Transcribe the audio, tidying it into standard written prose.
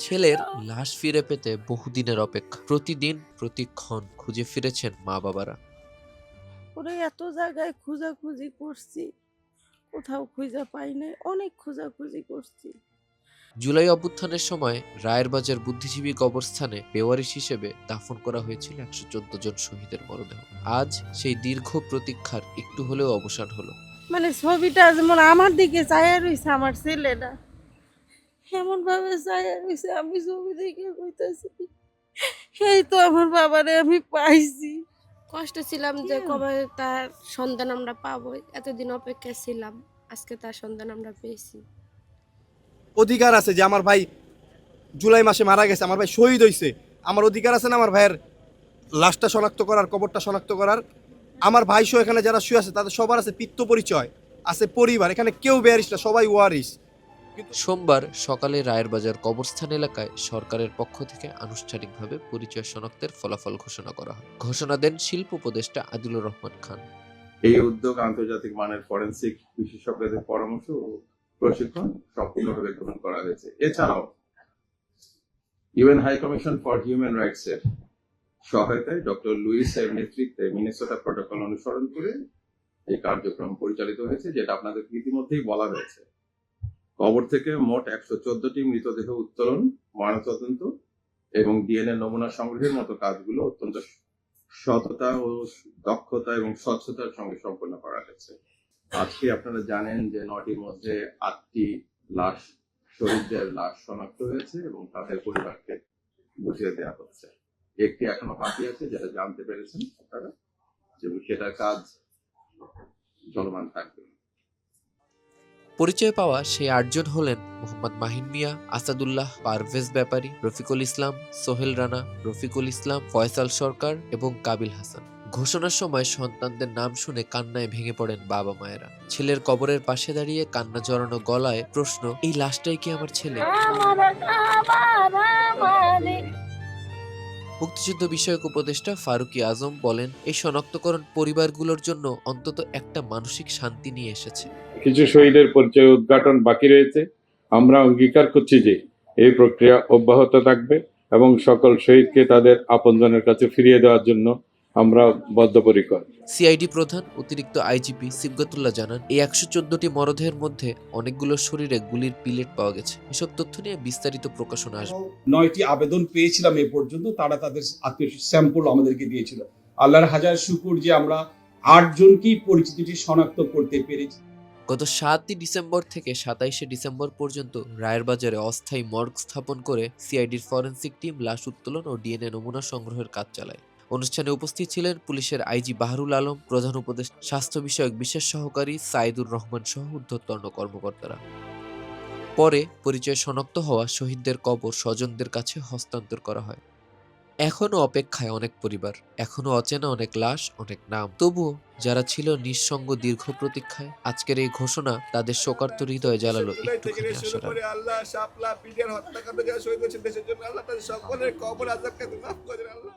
ছেলের লাশ ফিরে পেতে বহুদিনের অপেক্ষা, প্রতিদিন প্রতিক্ষণ খুঁজে ফিরেছেন মা বাবারা। ওরে এত জায়গায় খোঁজাখুঁজি করছি, কোথাও খুঁজে পাই নাই, অনেক খোঁজাখুঁজি করছি। জুলাই অভ্যুত্থানের সময় রায়েরবাজার বুদ্ধিজীবী কবরস্থানে বেওয়ারিশ হিসেবে দাফন করা হয়েছিল 114 জন শহীদের মরদেহ। আজ সেই দীর্ঘ প্রতীক্ষার একটু হলেও অবসান হলো। মানে ছবিটা যেমন আমার দিকে চায়া রইছে, আমার ছেলেটা এমন ভাবে চায়া রইছে, আমি ছবি দেখে কইতাছি এই তো আমার বাবারে আমি পাইছি। কষ্ট ছিলাম যে কবে তার সন্ধান আমরা পাবো, এতদিন অপেক্ষা ছিলাম, আজকে তার সন্ধান আমরা পেয়েছি। অধিকার আছে যে আমার ভাই জুলাই মাসে মারা গেছে, আমার ভাই শহীদ হয়েছে, আমার অধিকার আছে না আমার ভাইয়ের লাশটা শনাক্ত করার, কবরটা শনাক্ত করার। আমার ভাই সহ এখানে যারা শুয়ে আছে তাদের সবার আছে পিতৃ পরিচয়, আছে পরিবার, এখানে কেউ বেয়ারিশ না, সবাই ওয়ারিশ। সোমবার সকালে রায়েরবাজার কবরস্থান এলাকায় সরকারের পক্ষ থেকে আনুষ্ঠানিকভাবে পরিচয় শনাক্তের ফলাফল ঘোষণা করা হয়। ঘোষণা দেন শিল্প উপদেষ্টা আদিলুর রহমান খান। এই উদ্যোগ আন্তর্জাতিক মানের ফরেনসিক বিশেষজ্ঞদের পরামর্শ ও প্রশিক্ষণ সম্পূর্ণভাবে গ্রহণ করা হয়েছে। এছাড়াও UN high commission for human rights এর সহায়তায় ডক্টর লুইস এর নেতৃত্বে মিনেসোটা প্রটোকল অনুসরণ করে এই কার্যক্রম পরিচালিত হয়েছে, যেটা আপনাদের ইতিমধ্যেই বলা হয়েছে। কবর থেকে মোট 114টি মৃতদেহ উত্তোলন, ময়নাতদন্ত এবং ডিএনএ নমুনা সংগ্রহের মতো কাজগুলো অত্যন্ত সততা ও দক্ষতা এবং স্বচ্ছতার সঙ্গে সম্পন্ন করা হয়েছে। আজকে আপনারা জানেন যে 9টির মধ্যে 8টি লাশ, শহীদদের লাশ শনাক্ত হয়েছে এবং তাদের পরিবারকে বুঝিয়ে দেওয়া হচ্ছে। একটি এখনো বাকি আছে, যেটা জানতে পেরেছেন আপনারা, যে সেটার কাজ চলমান থাকবে। পরিচয় পাওয়া সেই 8 জন হলেন মোহাম্মদ মাহিন মিয়া, আসাদুল্লাহ, পারভেজ ব্যাপারী, রফিকুল ইসলাম, সোহেল রানা, রফিকুল ইসলাম, ফয়সাল সরকার এবং কাবিল হাসান। ঘোষণার সময় সন্তানদের নাম শুনে কান্নায় ভেঙে পড়েন বাবা মায়েরা। ছেলের কবরের পাশে দাঁড়িয়ে কান্না জড়ানো গলায় প্রশ্ন, এই লাশটাই কি আমার ছেলে? মুক্তিযুদ্ধ বিষয়ক উপদেষ্টা ফারুকী আজম বলেন, এই শনাক্তকরণ পরিবারগুলোর জন্য অন্তত একটা মানসিক শান্তি নিয়ে এসেছে। কিছু শহীদের পরিচয় উদ্ঘাটন বাকি রয়েছে। আমরা অঙ্গীকার করছি যে এই প্রক্রিয়া অব্যাহত থাকবে এবং সকল শহীদকে তাদের আপনজনের কাছে ফিরিয়ে দেওয়ার জন্য আমরা বদ্ধপরিকর। সিআইডি প্রধান অতিরিক্ত আইজিপি সিবগাতুল্লাহ জানান, এই 114টি মরদেহের মধ্যে অনেকগুলো শরীরে গুলির পিলেট পাওয়া গেছে। এসব তথ্য নিয়ে বিস্তারিত প্রকাশনা আসবে। 9টি আবেদন পেয়েছিলাম এ পর্যন্ত, তারা তাদের আত্মীয় স্যাম্পল আমাদেরকে দিয়েছিল। আল্লাহর হাজার শুকুর যে আমরা 8 জনকেই পরিচিতিটি শনাক্ত করতে পেরেছি। গত 7 ডিসেম্বর থেকে 27 ডিসেম্বর পর্যন্ত রায়েরবাজারে অস্থায়ী মর্গ স্থাপন করে সিআইডির ফরেনসিক টিম লাশ উত্তোলন ও ডিএনএ নমুনা সংগ্রহের কাজ চালায়। অনুষ্ঠানে উপস্থিত ছিলেন পুলিশের আইজি বাহারুল আলম, প্রধান উপদেষ্টা স্বাস্থ্য বিষয়ক বিশেষ সহকারী সাইদুর রহমান সহ ঊর্ধ্বতন কর্মকর্তারা। পরে পরিচয় শনাক্ত হওয়া শহীদদের কবর স্বজনদের কাছে হস্তান্তর করা হয়। এখনো অপেক্ষায় অনেক পরিবার, এখনো অচেনা অনেক লাশ, অনেক নাম। তবুও যারা ছিল নিঃসঙ্গ দীর্ঘ প্রতীক্ষায়, আজকের এই ঘোষণা তাদের শোকার্ত হৃদয়ে জ্বালালো একটুখানি আশার আলো। আল্লাহ শাপলা পিডিয়ার হত্যাকাণ্ড যারা শহীদ হয়েছে দেশের জন্য, আল্লাহ তাদের সকলের কবর আযাবকে মাফ করে আল্লাহ।